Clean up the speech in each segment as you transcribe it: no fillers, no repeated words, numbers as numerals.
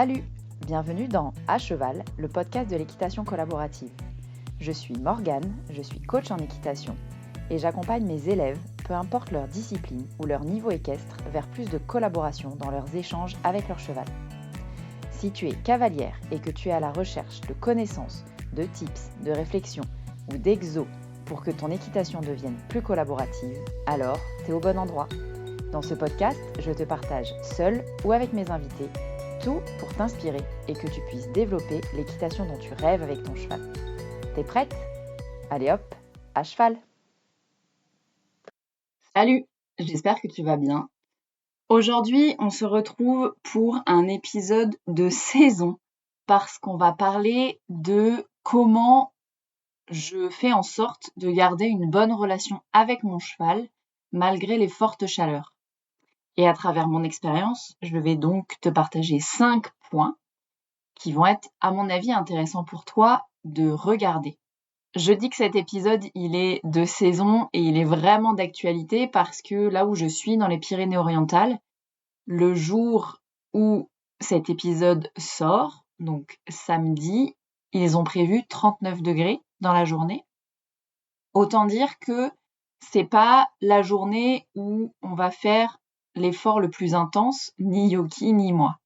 Salut! Bienvenue dans À Cheval, le podcast de l'équitation collaborative. Je suis Morgane, je suis coach en équitation et j'accompagne mes élèves, peu importe leur discipline ou leur niveau équestre, vers plus de collaboration dans leurs échanges avec leur cheval. Si tu es cavalière et que tu es à la recherche de connaissances, de tips, de réflexions ou d'exos pour que ton équitation devienne plus collaborative, alors tu es au bon endroit. Dans ce podcast, je te partage seule ou avec mes invités tout pour t'inspirer et que tu puisses développer l'équitation dont tu rêves avec ton cheval. T'es prête ? Allez hop, à cheval ! Salut, j'espère que tu vas bien. Aujourd'hui, on se retrouve pour un épisode de saison parce qu'on va parler de comment je fais en sorte de garder une bonne relation avec mon cheval malgré les fortes chaleurs. Et à travers mon expérience, je vais donc te partager 5 points qui vont être, à mon avis, intéressants pour toi de regarder. Je dis que cet épisode, il est de saison et il est vraiment d'actualité parce que là où je suis, dans les Pyrénées-Orientales, le jour où cet épisode sort, donc samedi, ils ont prévu 39 degrés dans la journée. Autant dire que c'est pas la journée où on va faire l'effort le plus intense, ni Yoki ni moi.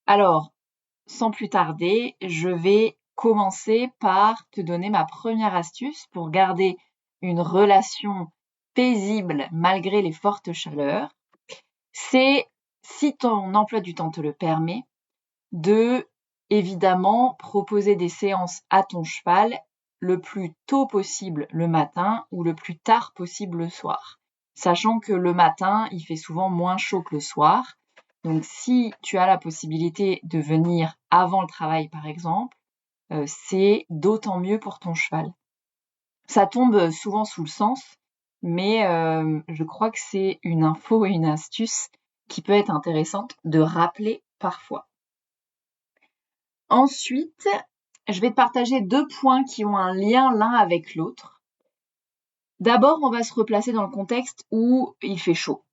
Alors, sans plus tarder, je vais commencer par te donner ma première astuce pour garder une relation paisible malgré les fortes chaleurs. C'est, si ton emploi du temps te le permet, de évidemment proposer des séances à ton cheval le plus tôt possible le matin ou le plus tard possible le soir. Sachant que le matin, il fait souvent moins chaud que le soir. Donc si tu as la possibilité de venir avant le travail par exemple, c'est d'autant mieux pour ton cheval. Ça tombe souvent sous le sens, mais je crois que c'est une info et une astuce qui peut être intéressante de rappeler parfois. Ensuite, je vais te partager 2 points qui ont un lien l'un avec l'autre. D'abord, on va se replacer dans le contexte où il fait chaud.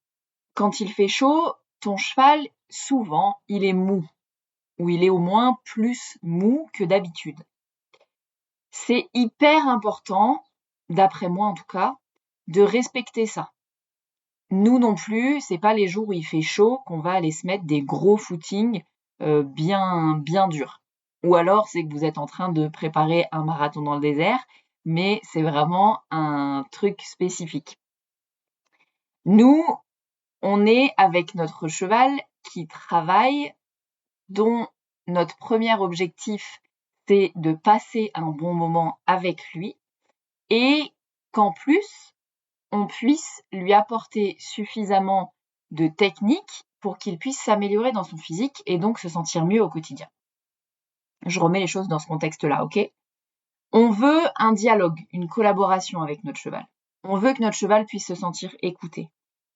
Quand il fait chaud, ton cheval, souvent, il est mou, ou il est au moins plus mou que d'habitude. C'est hyper important, d'après moi en tout cas, de respecter ça. Nous non plus, c'est pas les jours où il fait chaud qu'on va aller se mettre des gros footings bien durs. Ou alors c'est que vous êtes en train de préparer un marathon dans le désert, mais c'est vraiment un truc spécifique. Nous, on est avec notre cheval qui travaille, dont notre premier objectif, c'est de passer un bon moment avec lui et qu'en plus, on puisse lui apporter suffisamment de technique pour qu'il puisse s'améliorer dans son physique et donc se sentir mieux au quotidien. Je remets les choses dans ce contexte-là, ok ? On veut un dialogue, une collaboration avec notre cheval. On veut que notre cheval puisse se sentir écouté.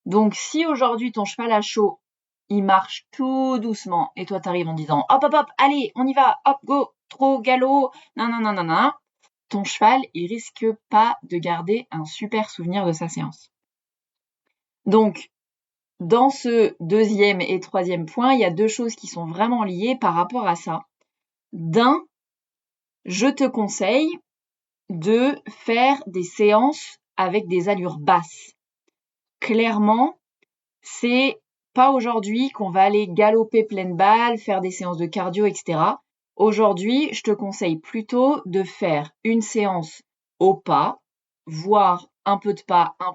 Donc si aujourd'hui ton cheval a chaud, il marche tout doucement et toi t'arrives en disant hop hop hop, allez, on y va, hop go, trop galop, nanana, ton cheval, il risque pas de garder un super souvenir de sa séance. Donc, dans ce 2e et 3e point, il y a 2 choses qui sont vraiment liées par rapport à ça. D'un, je te conseille de faire des séances avec des allures basses. Clairement, c'est pas aujourd'hui qu'on va aller galoper pleine balle, faire des séances de cardio, etc. Aujourd'hui, je te conseille plutôt de faire une séance au pas, voire un peu de pas, un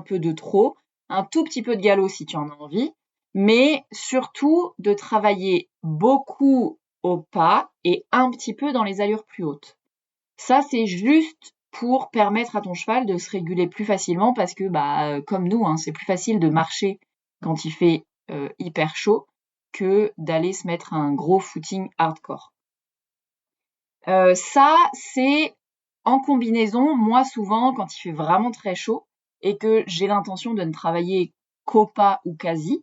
peu de trot, un tout petit peu de galop si tu en as envie, mais surtout de travailler beaucoup au pas et un petit peu dans les allures plus hautes. Ça, c'est juste pour permettre à ton cheval de se réguler plus facilement parce que, comme nous, c'est plus facile de marcher quand il fait hyper chaud que d'aller se mettre un gros footing hardcore. Ça, c'est en combinaison, moi souvent, quand il fait vraiment très chaud et que j'ai l'intention de ne travailler qu'au pas ou quasi,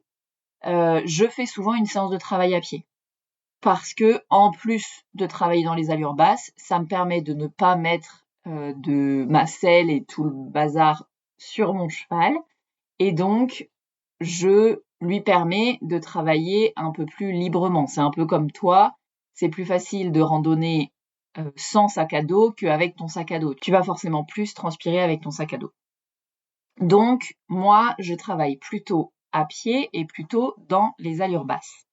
je fais souvent une séance de travail à pied. Parce que, en plus de travailler dans les allures basses, ça me permet de ne pas mettre de ma selle et tout le bazar sur mon cheval. Et donc, je lui permet de travailler un peu plus librement. C'est un peu comme toi, c'est plus facile de randonner sans sac à dos qu'avec ton sac à dos. Tu vas forcément plus transpirer avec ton sac à dos. Donc, moi, je travaille plutôt à pied et plutôt dans les allures basses.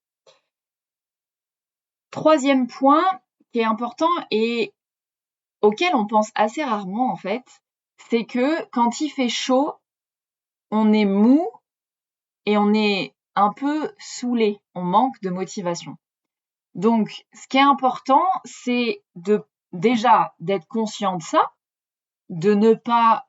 Troisième point qui est important et auquel on pense assez rarement en fait, c'est que quand il fait chaud, on est mou et on est un peu saoulé, on manque de motivation. Donc, ce qui est important, c'est déjà d'être conscient de ça, de ne pas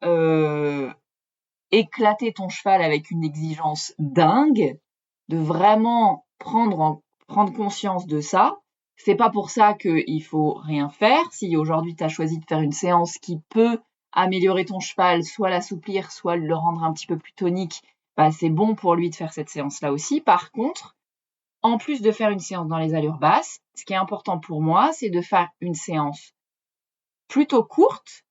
éclater ton cheval avec une exigence dingue, de vraiment prendre conscience de ça. C'est pas pour ça qu'il faut rien faire. Si aujourd'hui tu as choisi de faire une séance qui peut améliorer ton cheval, soit l'assouplir, soit le rendre un petit peu plus tonique, bah c'est bon pour lui de faire cette séance-là aussi. Par contre, en plus de faire une séance dans les allures basses, ce qui est important pour moi, c'est de faire une séance plutôt courte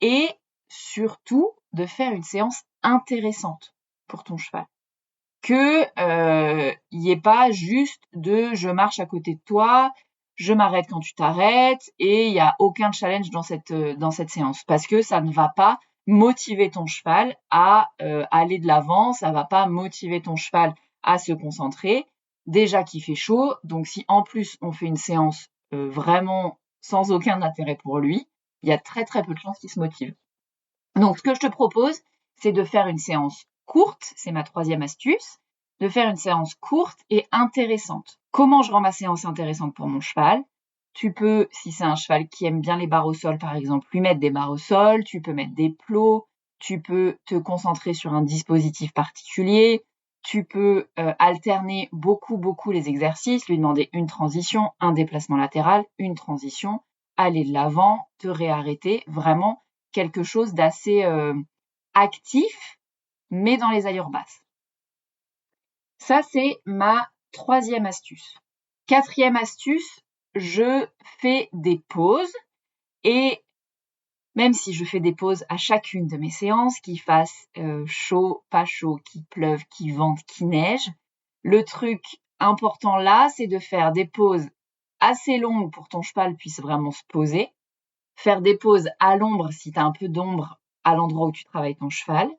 et surtout de faire une séance intéressante pour ton cheval. Que y ait pas juste de je marche à côté de toi, je m'arrête quand tu t'arrêtes et il y a aucun challenge dans cette séance parce que ça ne va pas motiver ton cheval à aller de l'avant, ça va pas motiver ton cheval à se concentrer. Déjà qu'il fait chaud, donc si en plus on fait une séance vraiment sans aucun intérêt pour lui, il y a très très peu de chances qu'il se motive. Donc ce que je te propose, c'est de faire une séance courte, c'est ma troisième astuce, de faire une séance courte et intéressante. Comment je rends ma séance intéressante pour mon cheval? Tu peux, si c'est un cheval qui aime bien les barres au sol par exemple, lui mettre des barres au sol, tu peux mettre des plots, tu peux te concentrer sur un dispositif particulier, tu peux alterner beaucoup les exercices, lui demander une transition, un déplacement latéral, une transition, aller de l'avant, te réarrêter, vraiment quelque chose d'assez actif, mais dans les allures basses. Ça, c'est ma troisième astuce. Quatrième astuce, je fais des pauses et même si je fais des pauses à chacune de mes séances, qu'il fasse chaud, pas chaud, qu'il pleuve, qu'il vente, qu'il neige, le truc important là, c'est de faire des pauses assez longues pour que ton cheval puisse vraiment se poser, faire des pauses à l'ombre si tu as un peu d'ombre à l'endroit où tu travailles ton cheval,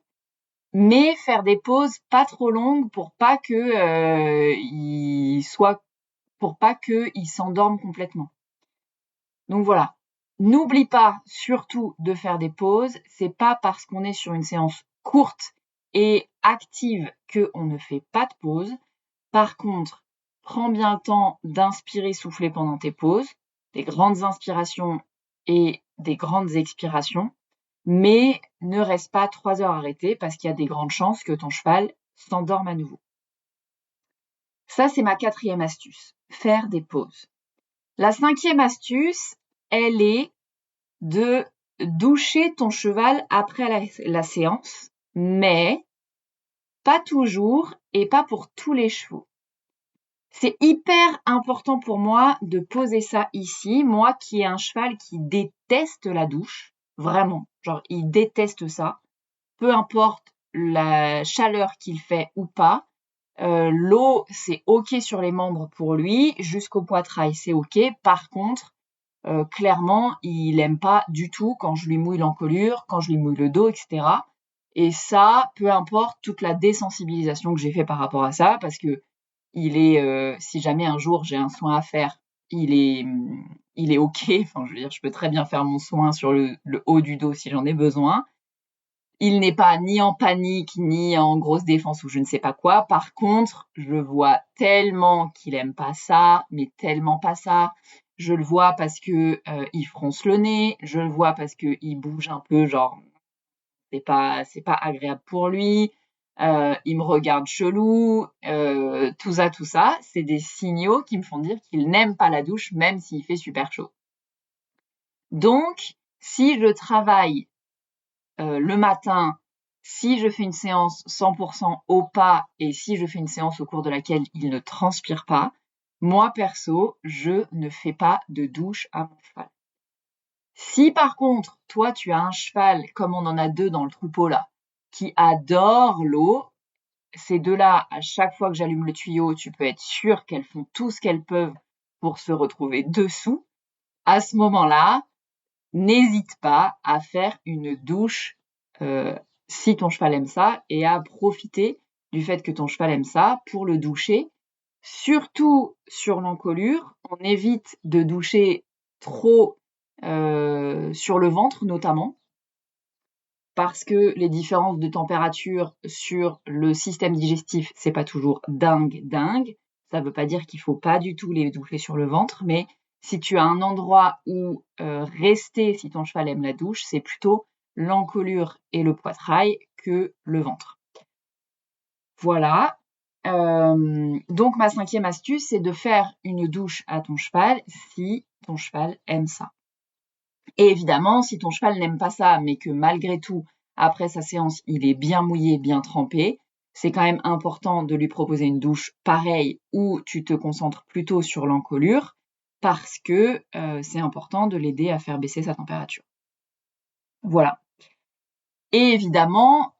mais faire des pauses pas trop longues pour pas que il s'endorme complètement. Donc voilà. N'oublie pas surtout de faire des pauses. C'est pas parce qu'on est sur une séance courte et active qu'on ne fait pas de pause. Par contre, prends bien le temps d'inspirer, souffler pendant tes pauses, des grandes inspirations et des grandes expirations, mais ne reste pas 3 heures arrêté parce qu'il y a des grandes chances que ton cheval s'endorme à nouveau. Ça, c'est ma quatrième astuce, faire des pauses. La cinquième astuce, elle est de doucher ton cheval après la séance, mais pas toujours et pas pour tous les chevaux. C'est hyper important pour moi de poser ça ici, moi qui ai un cheval qui déteste la douche, vraiment, genre il déteste ça, peu importe la chaleur qu'il fait ou pas, l'eau c'est ok sur les membres pour lui, jusqu'au poitrail c'est ok, par contre, clairement il aime pas du tout quand je lui mouille l'encolure, quand je lui mouille le dos, etc. Et ça, peu importe toute la désensibilisation que j'ai fait par rapport à ça, parce que il est, si jamais un jour j'ai un soin à faire, il est ok. Enfin, je veux dire, je peux très bien faire mon soin sur le haut du dos si j'en ai besoin. Il n'est pas ni en panique, ni en grosse défense ou je ne sais pas quoi. Par contre, je vois tellement qu'il aime pas ça, mais tellement pas ça. Je le vois parce que il fronce le nez. Je le vois parce que il bouge un peu, genre c'est pas agréable pour lui. Il me regarde chelou, tout ça, c'est des signaux qui me font dire qu'il n'aime pas la douche même s'il fait super chaud. Donc, si je travaille le matin, si je fais une séance 100% au pas et si je fais une séance au cours de laquelle il ne transpire pas, moi perso, je ne fais pas de douche à mon cheval. Si par contre, toi tu as un cheval, comme on en a 2 dans le troupeau là, qui adore l'eau, ces deux-là, à chaque fois que j'allume le tuyau, tu peux être sûr qu'elles font tout ce qu'elles peuvent pour se retrouver dessous. À ce moment-là, n'hésite pas à faire une douche si ton cheval aime ça et à profiter du fait que ton cheval aime ça pour le doucher. Surtout sur l'encolure, on évite de doucher trop sur le ventre notamment, parce que les différences de température sur le système digestif, c'est pas toujours dingue. Ça veut pas dire qu'il faut pas du tout les doucher sur le ventre, mais si tu as un endroit où rester, si ton cheval aime la douche, c'est plutôt l'encolure et le poitrail que le ventre. Voilà. Donc ma 5e astuce, c'est de faire une douche à ton cheval si ton cheval aime ça. Et évidemment, si ton cheval n'aime pas ça, mais que malgré tout, après sa séance, il est bien mouillé, bien trempé, c'est quand même important de lui proposer une douche pareille où tu te concentres plutôt sur l'encolure parce que c'est important de l'aider à faire baisser sa température. Voilà. Et évidemment,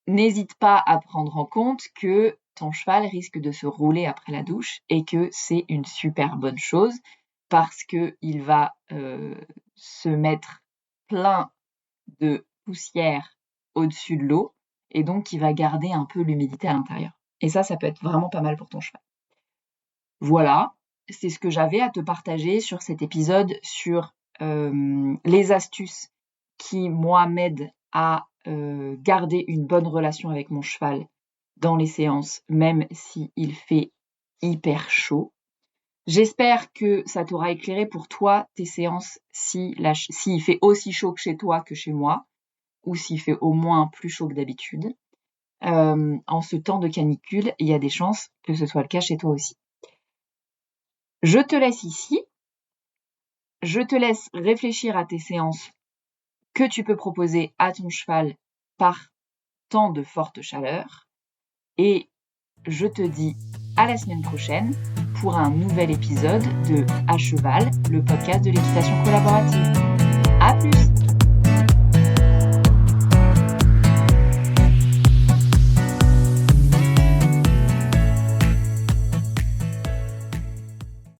n'hésite pas à prendre en compte que ton cheval risque de se rouler après la douche et que c'est une super bonne chose parce qu'il va se mettre plein de poussière au-dessus de l'eau et donc il va garder un peu l'humidité à l'intérieur. Et ça peut être vraiment pas mal pour ton cheval. Voilà, c'est ce que j'avais à te partager sur cet épisode sur les astuces qui, moi, m'aident à garder une bonne relation avec mon cheval dans les séances, même s'il fait hyper chaud. J'espère que ça t'aura éclairé pour toi, tes séances, s'il fait aussi chaud que chez toi que chez moi, ou s'il fait au moins plus chaud que d'habitude. En ce temps de canicule, il y a des chances que ce soit le cas chez toi aussi. Je te laisse ici. Je te laisse réfléchir à tes séances que tu peux proposer à ton cheval par temps de forte chaleur. Et je te dis à la semaine prochaine pour un nouvel épisode de À Cheval, le podcast de l'équitation collaborative. À plus!